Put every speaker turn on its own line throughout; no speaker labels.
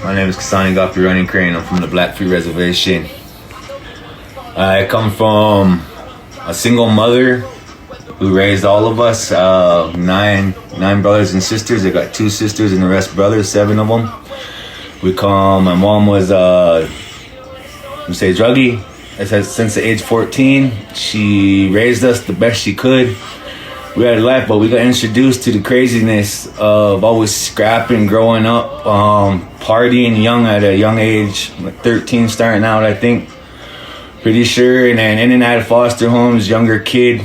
My name is Kitsanikapi Running Crane. I'm from the Blackfeet Reservation. I come from a single mother who raised all of us, nine brothers and sisters. I got 2 sisters and the rest brothers, 7 of them. My mom was, druggie. Since the age 14, she raised us the best she could. We had a life, but we got introduced to the craziness of always scrapping, growing up, partying young at a young age, like 13 starting out, I think. Pretty sure, and then in and out of foster homes, younger kid.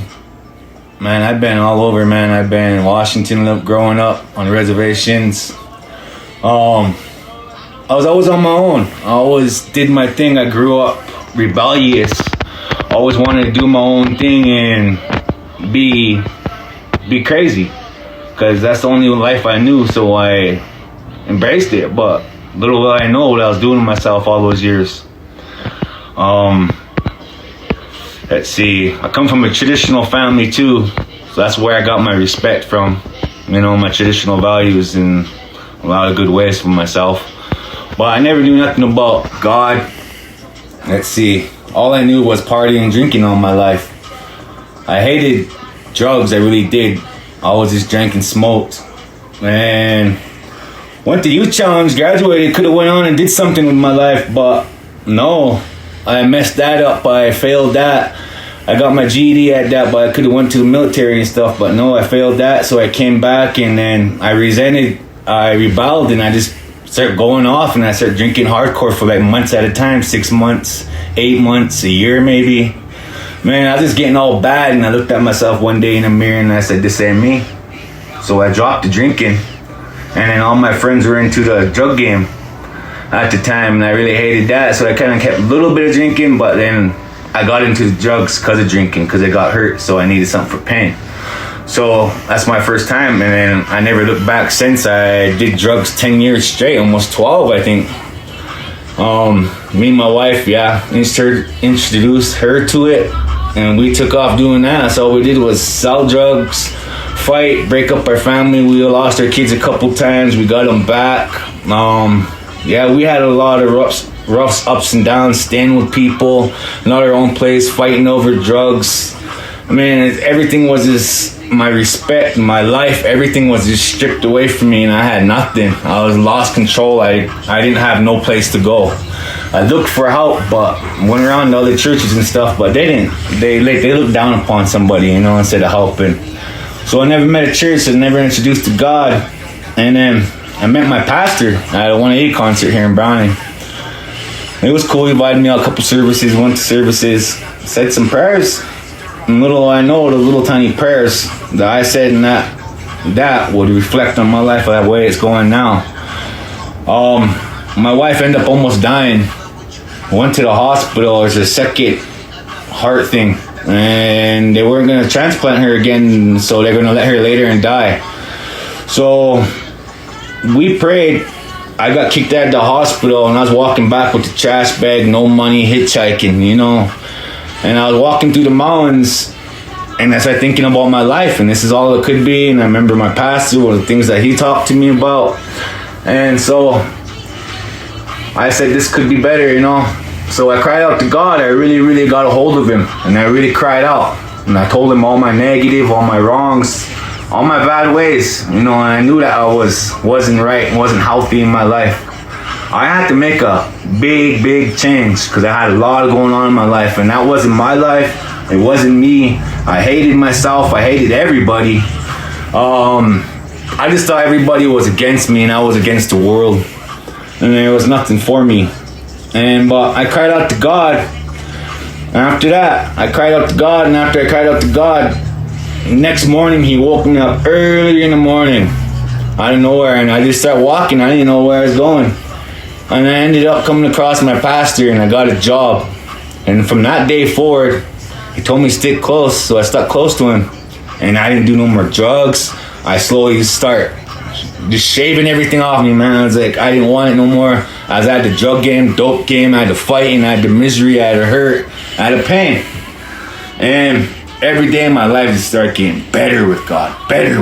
Man, I've been all over, man. I've been in Washington growing up on reservations. I was always on my own. I always did my thing. I grew up rebellious. Always wanted to do my own thing and be crazy, because that's the only life I knew, so I embraced it. But little did I know what I was doing to myself all those years. Let's see, I come from a traditional family too, so that's where I got my respect from, my traditional values and a lot of good ways for myself. But I never knew nothing about God. Let's see, all I knew was partying and drinking all my life. I hated drugs, I really did. I always just drank and smoked. And went to youth challenge, graduated, could have went on and did something with my life, but no, I messed that up. I failed that. I got my GED at that, but I could have went to the military and stuff, but no, I failed that. So I came back and then I rebelled, and I just started going off, and I started drinking hardcore for like months at a time, 6 months, 8 months, a year maybe. Man, I was just getting all bad, and I looked at myself one day in the mirror and I said, this ain't me. So I dropped the drinking, and then all my friends were into the drug game at the time, and I really hated that. So I kind of kept a little bit of drinking, but then I got into drugs because of drinking, because I got hurt, so I needed something for pain. So that's my first time, and then I never looked back since. I did drugs 10 years straight, almost 12, I think. Me and my wife, introduced her to it, and we took off doing that. So all we did was sell drugs, fight, break up our family. We lost our kids a couple times. We got them back. We had a lot of rough ups and downs, staying with people, not our own place, fighting over drugs. I mean, everything was just, my respect, my life, everything was just stripped away from me, and I had nothing. I was lost control. I didn't have no place to go. I looked for help, but went around to other churches and stuff, but they didn't. They looked down upon somebody, instead of helping. So I never met a church. I was never introduced to God. And then I met my pastor at a 1A concert here in Browning. It was cool. He invited me out a couple services, went to services, said some prayers. And little I know, the little tiny prayers that I said, and that would reflect on my life the way it's going now. My wife ended up almost dying. Went to the hospital. There's a second heart thing, and they weren't going to transplant her again, so they're going to let her lay there and die. So we prayed. I got kicked out of the hospital, and I was walking back with the trash bag, no money, hitchhiking, And I was walking through the mountains, and I started thinking about my life, and this is all it could be. And I remember my pastor, one of the things that he talked to me about. And so I said, this could be better, So I cried out to God. I really, really got a hold of him, and I really cried out. And I told him all my negative, all my wrongs, all my bad ways, and I knew that I wasn't right, wasn't healthy in my life. I had to make a big change, because I had a lot going on in my life, and that wasn't my life. It wasn't me. I hated myself. I hated everybody. I just thought everybody was against me, and I was against the world, and there was nothing for me. But I cried out to God. And after that, I cried out to God, and after I cried out to God, next morning he woke me up early in the morning, out of nowhere, and I just started walking. I didn't know where I was going. And I ended up coming across my pastor, and I got a job. And from that day forward, he told me to stick close, so I stuck close to him. And I didn't do no more drugs. I slowly start just shaving everything off me, man. I was like, I didn't want it no more. I was at the drug game, dope game. I had the fighting, I had the misery, I had the hurt, I had the pain. And every day in my life just started getting better with God, better.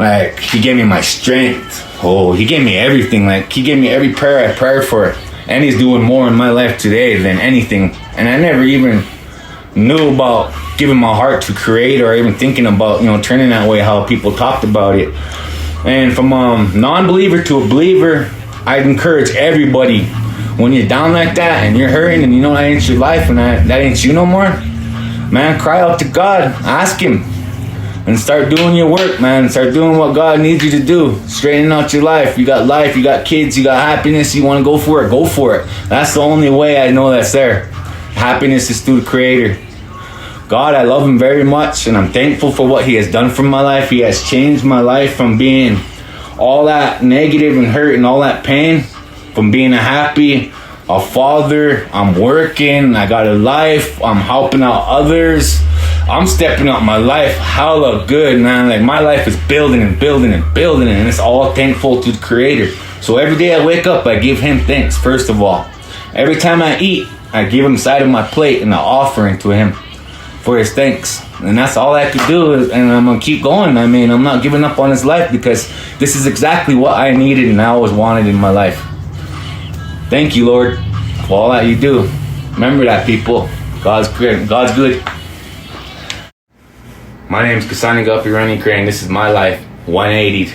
Like, he gave me my strength. Oh, he gave me everything. Like, he gave me every prayer I prayed for. And he's doing more in my life today than anything. And I never even knew about giving my heart to create or even thinking about, turning that way, how people talked about it. And from a non-believer to a believer, I'd encourage everybody, when you're down like that and you're hurting and that ain't your life and that ain't you no more, man, cry out to God, ask him, and start doing your work, man. Start doing what God needs you to do. Straighten out your life. You got kids, you got happiness, you want to go for it. That's the only way I know that's there. Happiness is through the Creator. God, I love him very much, and I'm thankful for what he has done for my life. He has changed my life from being all that negative and hurt and all that pain, from being a father. I'm working, I got a life, I'm helping out others. I'm stepping up my life hella good, man. Like, my life is building and it's all thankful to the Creator. So every day I wake up, I give him thanks, first of all. Every time I eat, I give him side of my plate and an offering to him for his thanks. And that's all I could do, and I'm gonna keep going. I mean, I'm not giving up on his life, because this is exactly what I needed and I always wanted in my life. Thank you, Lord, for all that you do. Remember that, people. God's good. God's good. My name's Kitsanikapi, this is my life 180'd.